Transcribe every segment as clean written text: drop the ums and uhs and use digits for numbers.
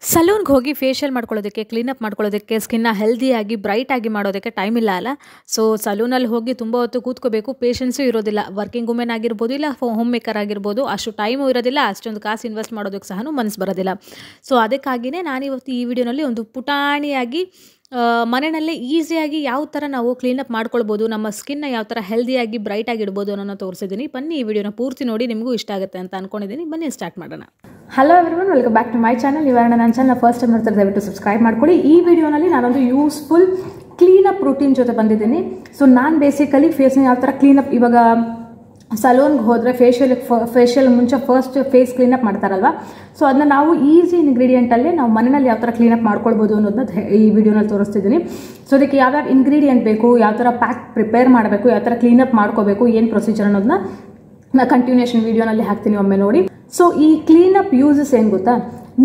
ಸಲೂನ್ಗೆ ಹೋಗಿ ಫೇಶಿಯಲ್ ಮಾಡ್ಕೊಳ್ಳೋದಕ್ಕೆ, ಕ್ಲೀನಪ್ ಮಾಡ್ಕೊಳ್ಳೋದಕ್ಕೆ, ಸ್ಕಿನ್ನ ಹೆಲ್ದಿಯಾಗಿ ಬ್ರೈಟಾಗಿ ಮಾಡೋದಕ್ಕೆ ಟೈಮ್ ಇಲ್ಲ ಅಲ್ಲ. ಸೊ ಸಲೂನಲ್ಲಿ ಹೋಗಿ ತುಂಬ ಹೊತ್ತು ಕೂತ್ಕೋಬೇಕು, ಪೇಷನ್ಸು ಇರೋದಿಲ್ಲ. ವರ್ಕಿಂಗ್ ವುಮೆನ್ ಆಗಿರ್ಬೋದು, ಇಲ್ಲ ಹೋಮ್ ಮೇಕರ್ ಆಗಿರ್ಬೋದು, ಅಷ್ಟು ಟೈಮು ಇರೋದಿಲ್ಲ, ಅಷ್ಟೊಂದು ಕಾಸು ಇನ್ವೆಸ್ಟ್ ಮಾಡೋದಕ್ಕೆ ಸಹ ಮನಸ್ಸು ಬರೋದಿಲ್ಲ. ಸೊ ಅದಕ್ಕಾಗಿಯೇ ನಾನಿವತ್ತು ಈ ವಿಡಿಯೋನಲ್ಲಿ ಒಂದು ಪುಟಾಣಿಯಾಗಿ ಮನೆಯಲ್ಲೇ ಈಸಿಯಾಗಿ ಯಾವ ಥರ ನಾವು ಕ್ಲೀನಪ್ ಮಾಡ್ಕೊಳ್ಬೋದು, ನಮ್ಮ ಸ್ಕಿನ್ನ ಯಾವ ಥರ ಹೆಲ್ದಿಯಾಗಿ ಬ್ರೈಟಾಗಿ ಇಡ್ಬೋದು ಅನ್ನೋನ ತೋರಿಸಿದ್ದೀನಿ. ಬನ್ನಿ ಈ ವಿಡಿಯೋನ ಪೂರ್ತಿ ನೋಡಿ, ನಿಮಗೂ ಇಷ್ಟ ಆಗುತ್ತೆ ಅಂತ ಅಂದ್ಕೊಂಡಿದ್ದೀನಿ. ಬನ್ನಿ ಸ್ಟಾರ್ಟ್ ಮಾಡೋಣ. Hello everyone, welcome back to my channel. ಇವಾಗ ನನ್ನ ಚಾನಲ್ ಫಸ್ಟ್ ಟೈಮ್ ನೋಡ್ತಾರೆ, ದಯವಿಟ್ಟು ಸಬ್ಸ್ಕ್ರೈಬ್ ಮಾಡ್ಕೊಳ್ಳಿ. ಈ ವಿಡಿಯೋನಲ್ಲಿ ನಾನೊಂದು ಯೂಸ್ಫುಲ್ ಕ್ಲೀನಪ್ ರೂಟೀನ್ ಜೊತೆ ಬಂದಿದ್ದೀನಿ. ಸೊ ನಾನು ಬೇಸಿಕಲಿ ಫೇಸ್ನ ಯಾವ ಥರ ಕ್ಲೀನಪ್, ಇವಾಗ ಸಲೂನ್ಗೆ ಹೋದರೆ ಫೇಶಿಯಲ್ ಮುಂಚೆ ಫಸ್ಟ್ ಫೇಸ್ ಕ್ಲೀನಪ್ ಮಾಡ್ತಾರಲ್ವ, ಸೊ ಅದನ್ನ ನಾವು ಈಸಿ ಇಂಗ್ರೀಡಿಯೆಂಟಲ್ಲಿ ನಾವು ಮನೆಯಲ್ಲಿ ಯಾವ ಥರ ಕ್ಲೀನಪ್ ಮಾಡ್ಕೊಳ್ಬೋದು ಅನ್ನೋದನ್ನ ಈ ವಿಡಿಯೋನಲ್ಲಿ ತೋರಿಸ್ತಿದ್ದೀನಿ. ಸೊ ಅದಕ್ಕೆ ಯಾವ್ಯಾವ ಇಂಗ್ರೀಡಿಯೆಂಟ್ ಬೇಕು, ಯಾವ ಥರ ಪ್ಯಾಕ್ ಪ್ರಿಪೇರ್ ಮಾಡಬೇಕು, ಯಾವ ಥರ ಕ್ಲೀನಪ್ ಮಾಡ್ಕೋಬೇಕು, ಏನು ಪ್ರೊಸೀಜರ್ ಅನ್ನೋದನ್ನ ನಾನು ಕಂಟಿನ್ಯೂಷನ್ ವಿಡಿಯೋನಲ್ಲಿ ಹಾಕ್ತೀನಿ, ಒಮ್ಮೆ ನೋಡಿ. ಸೊ ಈ ಕ್ಲೀನಪ್ ಯೂಸಸ್ ಏನು ಗೊತ್ತಾ,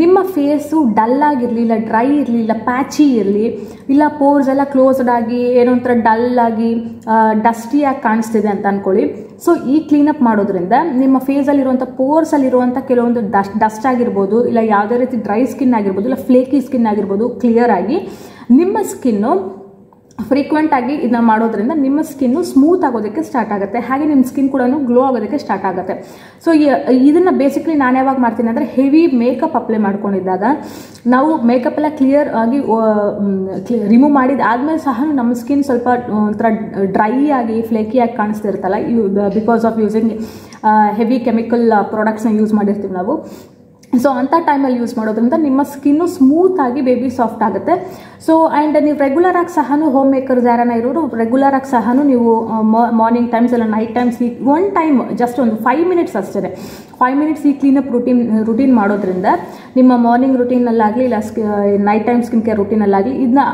ನಿಮ್ಮ ಫೇಸು ಡಲ್ ಆಗಿರಲಿ, ಇಲ್ಲ ಡ್ರೈ ಇರಲಿ, ಇಲ್ಲ ಪ್ಯಾಚಿ ಇರಲಿ, ಇಲ್ಲ ಪೋರ್ಸ್ ಎಲ್ಲ ಕ್ಲೋಸ್ಡ್ ಆಗಿ ಏನೋ ಒಂಥರ ಡಲ್ ಆಗಿ ಡಸ್ಟಿಯಾಗಿ ಕಾಣಿಸ್ತಿದೆ ಅಂತ ಅಂದ್ಕೊಳ್ಳಿ. ಸೊ ಈ ಕ್ಲೀನಪ್ ಮಾಡೋದ್ರಿಂದ ನಿಮ್ಮ ಫೇಸಲ್ಲಿರುವಂಥ ಪೋರ್ಸಲ್ಲಿರುವಂಥ ಕೆಲವೊಂದು ಡಸ್ಟ್ ಆಗಿರ್ಬೋದು, ಇಲ್ಲ ಯಾವುದೇ ರೀತಿ ಡ್ರೈ ಸ್ಕಿನ್ ಆಗಿರ್ಬೋದು, ಇಲ್ಲ ಫ್ಲೇಕಿ ಸ್ಕಿನ್ ಆಗಿರ್ಬೋದು, ಕ್ಲಿಯರ್ ಆಗಿ ನಿಮ್ಮ ಸ್ಕಿನ್ನು ಫ್ರೀಕ್ವೆಂಟ್ ಆಗಿ ಇದನ್ನ ಮಾಡೋದ್ರಿಂದ ನಿಮ್ಮ ಸ್ಕಿನ್ನು ಸ್ಮೂತ್ ಆಗೋದಕ್ಕೆ ಸ್ಟಾರ್ಟ್ ಆಗುತ್ತೆ. ಹಾಗೆ ನಿಮ್ಮ ಸ್ಕಿನ್ ಕೂಡ ಗ್ಲೋ ಆಗೋದಕ್ಕೆ ಸ್ಟಾರ್ಟ್ ಆಗುತ್ತೆ. ಸೊ ಇದನ್ನು ಬೇಸಿಕಲಿ ನಾನು ಯಾವಾಗ ಮಾಡ್ತೀನಿ ಅಂದರೆ, ಹೆವಿ ಮೇಕಪ್ ಅಪ್ಲೈ ಮಾಡ್ಕೊಂಡಿದ್ದಾಗ ನಾವು ಮೇಕಪ್ ಎಲ್ಲ ಕ್ಲಿಯರ್ ಆಗಿ ರಿಮೂವ್ ಮಾಡಿದಾದ್ಮೇಲೆ ಸಹ ನಮ್ಮ ಸ್ಕಿನ್ ಸ್ವಲ್ಪ ಒಂಥರ ಡ್ರೈ ಆಗಿ ಫ್ಲೇಕಿಯಾಗಿ ಕಾಣಿಸ್ತಿರುತ್ತಲ್ಲ, because of using heavy chemical ಪ್ರಾಡಕ್ಟ್ಸ್ನ ಯೂಸ್ ಮಾಡಿರ್ತೀವಿ ನಾವು. ಸೊ ಅಂಥ ಟೈಮಲ್ಲಿ ಯೂಸ್ ಮಾಡೋದ್ರಿಂದ ನಿಮ್ಮ ಸ್ಕಿನ್ನು ಸ್ಮೂತಾಗಿ ಬೇಬಿ ಸಾಫ್ಟ್ ಆಗುತ್ತೆ. ಸೊ ಆ್ಯಂಡ್ ನೀವು ರೆಗ್ಯುಲರ್ ಆಗಿ ಸಹ ಹೋಮ್ ಮೇಕರ್ಸ್ ಯಾರನ್ನ ಇರೋರು ರೆಗ್ಯುಲರ್ ಆಗಿ ಸಹ ನೀವು ಮಾರ್ನಿಂಗ್ ಟೈಮ್ಸ್ ಇಲ್ಲ night times one time just ಒಂದು 5 ಮಿನಿಟ್ಸ್ ಅಷ್ಟೇ, 5 ಮಿನಿಟ್ಸ್ ಈ ಕ್ಲೀನಪ್ ರೂಟೀನ್ ಮಾಡೋದ್ರಿಂದ ನಿಮ್ಮ ಮಾರ್ನಿಂಗ್ ರೂಟೀನಲ್ಲಾಗಲಿ ಇಲ್ಲ ನೈಟ್ ಟೈಮ್ ಸ್ಕಿನ್ ಕೇರ್ ರೂಟೀನಲ್ಲಾಗಲಿ ಇದನ್ನ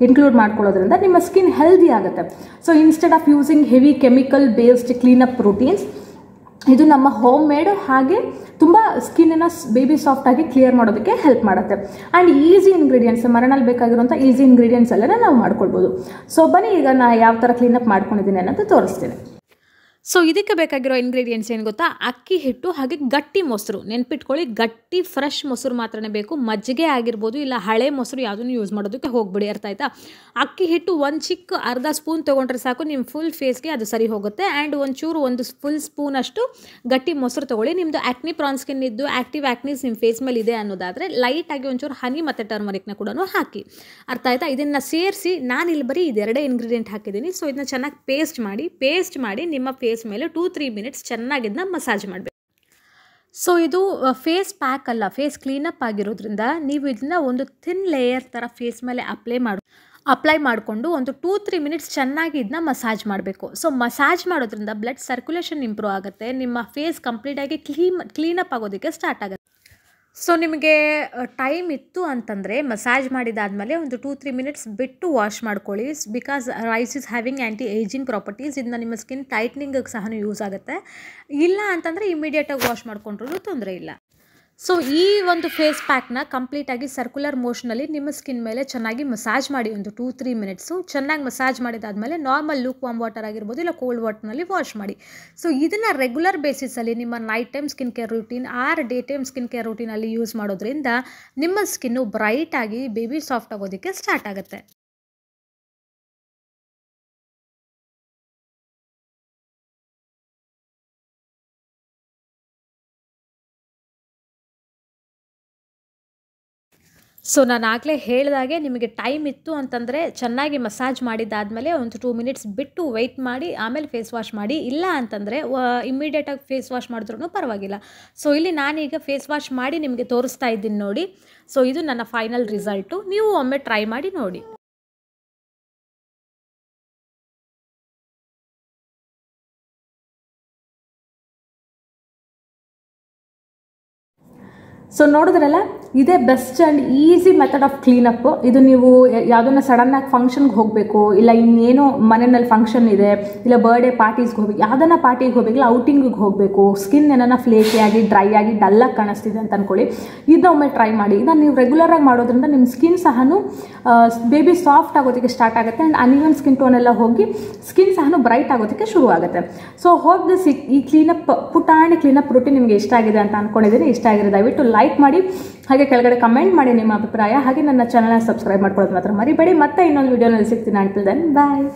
ಇನ್ಕ್ಲೂಡ್ ಮಾಡ್ಕೊಳ್ಳೋದ್ರಿಂದ ನಿಮ್ಮ ಸ್ಕಿನ್ ಹೆಲ್ದಿ ಆಗುತ್ತೆ. So instead of using heavy chemical based cleanup routines, ಇದು ನಮ್ಮ ಹೋಮ್ ಮೇಡ್, ಹಾಗೆ ತುಂಬ ಸ್ಕಿನ್ನ ಬೇಬಿ ಸಾಫ್ಟಾಗಿ ಕ್ಲಿಯರ್ ಮಾಡೋದಕ್ಕೆ ಹೆಲ್ಪ್ ಮಾಡುತ್ತೆ. ಆ್ಯಂಡ್ ಈಸಿ ಇಂಗ್ರೀಡಿಯೆಂಟ್ಸ್, ಮನೆಯಲ್ಲಿ ಬೇಕಾಗಿರುವಂಥ ಈಸಿ ಇಂಗ್ರೀಡಿಯೆಂಟ್ಸ್ ಎಲ್ಲ ನಾವು ಮಾಡ್ಕೊಳ್ಬೋದು. ಸೊ ಬನ್ನಿ ಈಗ ನಾನು ಯಾವ ಥರ ಕ್ಲೀನಪ್ ಮಾಡ್ಕೊಂಡಿದ್ದೀನಿ ಅನ್ನೋದು ತೋರಿಸ್ತೀನಿ. ಸೊ ಇದಕ್ಕೆ ಬೇಕಾಗಿರೋ ಇಂಗ್ರೀಡಿಯೆಂಟ್ಸ್ ಏನು ಗೊತ್ತಾ, ಅಕ್ಕಿ ಹಿಟ್ಟು ಹಾಗೆ ಗಟ್ಟಿ ಮೊಸರು. ನೆನ್ಪಿಟ್ಕೊಳ್ಳಿ, ಗಟ್ಟಿ ಫ್ರೆಶ್ ಮೊಸರು ಮಾತ್ರನೇ ಬೇಕು. ಮಜ್ಜಿಗೆ ಆಗಿರ್ಬೋದು, ಇಲ್ಲ ಹಳೆ ಮೊಸರು ಯಾವುದನ್ನು ಯೂಸ್ ಮಾಡೋದಕ್ಕೆ ಹೋಗ್ಬಿಡಿ, ಅರ್ಥ ಆಯ್ತಾ. ಅಕ್ಕಿ ಹಿಟ್ಟು ಒಂದು ಚಿಕ್ಕ ಅರ್ಧ ಸ್ಪೂನ್ ತೊಗೊಂಡ್ರೆ ಸಾಕು, ನಿಮ್ಮ ಫುಲ್ ಫೇಸ್ಗೆ ಅದು ಸರಿ ಹೋಗುತ್ತೆ. ಆ್ಯಂಡ್ ಒಂದು ಫುಲ್ ಸ್ಪೂನಷ್ಟು ಗಟ್ಟಿ ಮೊಸರು ತೊಗೊಳ್ಳಿ. ನಿಮ್ಮದು ಆ್ಯಕ್ನಿ ಪ್ರಾನ್ ಸ್ಕಿನ್ ಇದ್ದು ಆ್ಯಕ್ಟಿವ್ ಆ್ಯಕ್ನೀಸ್ ನಿಮ್ಮ ಫೇಸ್ ಮೇಲೆ ಇದೆ ಅನ್ನೋದಾದರೆ ಲೈಟಾಗಿ ಒಂಚೂರು ಹನಿ ಮತ್ತು ಟರ್ಮರಿಕ್ನ ಕೂಡ ಹಾಕಿ, ಅರ್ಥ ಆಯ್ತಾ. ಇದನ್ನು ಸೇರಿಸಿ ನಾನಿಲ್ಲಿ ಬರೀ ಇದೆರಡೇ ಇಂಗ್ರೀಡಿಯೆಂಟ್ ಹಾಕಿದ್ದೀನಿ. ಸೊ ಇದನ್ನ ಚೆನ್ನಾಗಿ ಪೇಸ್ಟ್ ಮಾಡಿ ನಿಮ್ಮ ಫೇಸ್ ಮೇಲೆ 2-3 ಮಿನಿಟ್ಸ್ ಚೆನ್ನಾಗಿ ಇದನ್ನ ಮಸಾಜ್ ಮಾಡಬೇಕು. ಸೊ ಇದು ಫೇಸ್ ಪ್ಯಾಕ್ ಅಲ್ಲ, ಫೇಸ್ ಕ್ಲೀನಪ್ ಆಗಿರೋದ್ರಿಂದ ನೀವು ಇದನ್ನ ಒಂದು ಥಿನ್ ಲೇಯರ್ ಥರ ಫೇಸ್ ಮೇಲೆ ಅಪ್ಲೈ ಮಾಡಿಕೊಂಡು ಒಂದು 2-3 ಮಿನಿಟ್ಸ್ ಚೆನ್ನಾಗಿ ಇದನ್ನ ಮಸಾಜ್ ಮಾಡಬೇಕು. ಸೊ ಮಸಾಜ್ ಮಾಡೋದ್ರಿಂದ ಬ್ಲಡ್ ಸರ್ಕ್ಯುಲೇಷನ್ ಇಂಪ್ರೂವ್ ಆಗುತ್ತೆ, ನಿಮ್ಮ ಫೇಸ್ ಕಂಪ್ಲೀಟಾಗಿ ಕ್ಲೀನಪ್ ಆಗೋದಕ್ಕೆ ಸ್ಟಾರ್ಟ್ ಆಗುತ್ತೆ. ಸೊ ನಿಮಗೆ ಟೈಮ್ ಇತ್ತು ಅಂತಂದರೆ ಮಸಾಜ್ ಮಾಡಿದಾದಮೇಲೆ ಒಂದು 2-3 ಮಿನಿಟ್ಸ್ ಬಿಟ್ಟು ವಾಶ್ ಮಾಡ್ಕೊಳ್ಳಿ. Because rice is having anti ageing properties. ಇದನ್ನ ನಿಮ್ಮ ಸ್ಕಿನ್ ಟೈಟ್ನಿಂಗಿಗೆ ಸಹ ಯೂಸ್ ಆಗುತ್ತೆ. ಇಲ್ಲ ಅಂತಂದರೆ ಇಮಿಡಿಯೇಟಾಗಿ ವಾಶ್ ಮಾಡಿಕೊಂಡ್ರೂ ತೊಂದರೆ ಇಲ್ಲ. ಸೊ ಈ ಒಂದು ಫೇಸ್ ಪ್ಯಾಕ್ನ ಕಂಪ್ಲೀಟಾಗಿ ಸರ್ಕ್ಯುಲರ್ ಮೋಷನಲ್ಲಿ ನಿಮ್ಮ ಸ್ಕಿನ್ ಮೇಲೆ ಚೆನ್ನಾಗಿ ಮಸಾಜ್ ಮಾಡಿ ಒಂದು 2-3 ಮಿನಿಟ್ಸು. ಚೆನ್ನಾಗಿ ಮಸಾಜ್ ಮಾಡಿದಾದಮೇಲೆ ನಾರ್ಮಲ್ ಲೂಕ್ ವಾಮ್ ವಾಟರ್ ಆಗಿರ್ಬೋದು, ಇಲ್ಲ ಕೋಲ್ಡ್ ವಾಟರ್ನಲ್ಲಿ ವಾಶ್ ಮಾಡಿ. ಸೊ ಇದನ್ನು ರೆಗ್ಯುಲರ್ ಬೇಸಿಸಲ್ಲಿ ನಿಮ್ಮ night time skin care routine or day time skin care ರೂಟೀನಲ್ಲಿ ಯೂಸ್ ಮಾಡೋದ್ರಿಂದ ನಿಮ್ಮ ಸ್ಕಿನ್ನು ಬ್ರೈಟಾಗಿ ಬೇಬಿ ಸಾಫ್ಟ್ ಆಗೋದಕ್ಕೆ ಸ್ಟಾರ್ಟ್ ಆಗುತ್ತೆ. ಸೊ ನಾನು ಆಗಲೇ ಹೇಳಿದಾಗೆ ನಿಮಗೆ ಟೈಮ್ ಇತ್ತು ಅಂತಂದರೆ ಚೆನ್ನಾಗಿ ಮಸಾಜ್ ಮಾಡಿದಾದಮೇಲೆ ಒಂದು 2 ಮಿನಿಟ್ಸ್ ಬಿಟ್ಟು ವೆಯ್ಟ್ ಮಾಡಿ ಆಮೇಲೆ ಫೇಸ್ ವಾಶ್ ಮಾಡಿ. ಇಲ್ಲ ಅಂತಂದರೆ ಇಮ್ಮಿಡಿಯೇಟಾಗಿ ಫೇಸ್ ವಾಶ್ ಮಾಡಿದ್ರೂ ಪರವಾಗಿಲ್ಲ. ಸೊ ಇಲ್ಲಿ ನಾನೀಗ ಫೇಸ್ ವಾಶ್ ಮಾಡಿ ನಿಮಗೆ ತೋರಿಸ್ತಾ ಇದ್ದೀನಿ ನೋಡಿ. ಸೊ ಇದು ನನ್ನ ಫೈನಲ್ ರಿಸಲ್ಟು. ನೀವು ಒಮ್ಮೆ ಟ್ರೈ ಮಾಡಿ ನೋಡಿ. ಸೊ ನೋಡಿದ್ರಲ್ಲ, ಇದೇ best and easy method of cleanup. ಇದು ನೀವು ಯಾವುದನ್ನ ಸಡನ್ನಾಗಿ ಫಂಕ್ಷನ್ಗೆ ಹೋಗಬೇಕು, ಇಲ್ಲ ಇನ್ನೇನೋ ಮನೆಯಲ್ಲಿ ಫಂಕ್ಷನ್ ಇದೆ, ಇಲ್ಲ ಬರ್ಡೇ ಪಾರ್ಟೀಸ್ಗೆ ಹೋಗ್ಬೇಕು, ಯಾವುದನ್ನ ಪಾರ್ಟಿಗೆ ಹೋಗಬೇಕಿಲ್ಲ ಔಟಿಂಗಿಗೆ ಹೋಗಬೇಕು, ಸ್ಕಿನ್ ಏನಾರ ಫ್ಲೇಕಿಯಾಗಿ ಡ್ರೈ ಆಗಿ ಡಲ್ಲಾಗಿ ಕಾಣಿಸ್ತಿದೆ ಅಂತ ಅಂದ್ಕೊಳ್ಳಿ, ಇದನ್ನ ಒಮ್ಮೆ ಟ್ರೈ ಮಾಡಿ. ಇದನ್ನು ನೀವು ರೆಗ್ಯುಲರಾಗಿ ಮಾಡೋದ್ರಿಂದ ನಿಮ್ಮ ಸ್ಕಿನ್ ಸಹ ಬೇಬಿ ಸಾಫ್ಟ್ ಆಗೋದಕ್ಕೆ ಸ್ಟಾರ್ಟ್ ಆಗುತ್ತೆ. ಆ್ಯಂಡ್ ಅನ್ಇವನ್ ಸ್ಕಿನ್ ಟೋನ್ ಎಲ್ಲ ಹೋಗಿ ಸ್ಕಿನ್ ಸಹ ಬ್ರೈಟ್ ಆಗೋದಕ್ಕೆ ಶುರು ಆಗುತ್ತೆ. ಸೊ ಹೋಪ್ ದಿಸ್ ಈ ಪುಟಾಣಿ ಕ್ಲೀನಪ್ ರೂಟೀನ್ ನಿಮಗೆ ಇಷ್ಟ ಆಗಿದೆ ಅಂತ ಅಂದ್ಕೊಂಡಿದ್ದೀನಿ. ಇಷ್ಟ ಆಗಿರೋ ದಯವಿಟ್ಟು ಲೈಕ್ ಮಾಡಿ, ಹಾಗೆ ಕೆಳಗಡೆ ಕಮೆಂಟ್ ಮಾಡಿ ನಿಮ್ಮ ಅಭಿಪ್ರಾಯ. ಹಾಗೆ ನನ್ನ ಚಾನಲ್ನ ಸಬ್ಸ್ಕ್ರೈಬ್ ಮಾಡ್ಕೊಳ್ಳೋದು ಮಾತ್ರ ಮರಿಬೇಡಿ. ಮತ್ತೆ ಇನ್ನೊಂದು ವಿಡಿಯೋನಲ್ಲಿ ಸಿಗ್ತೀನಿ. ಅಂಟಿಲ್ ದೆನ್ ಬಾಯ್.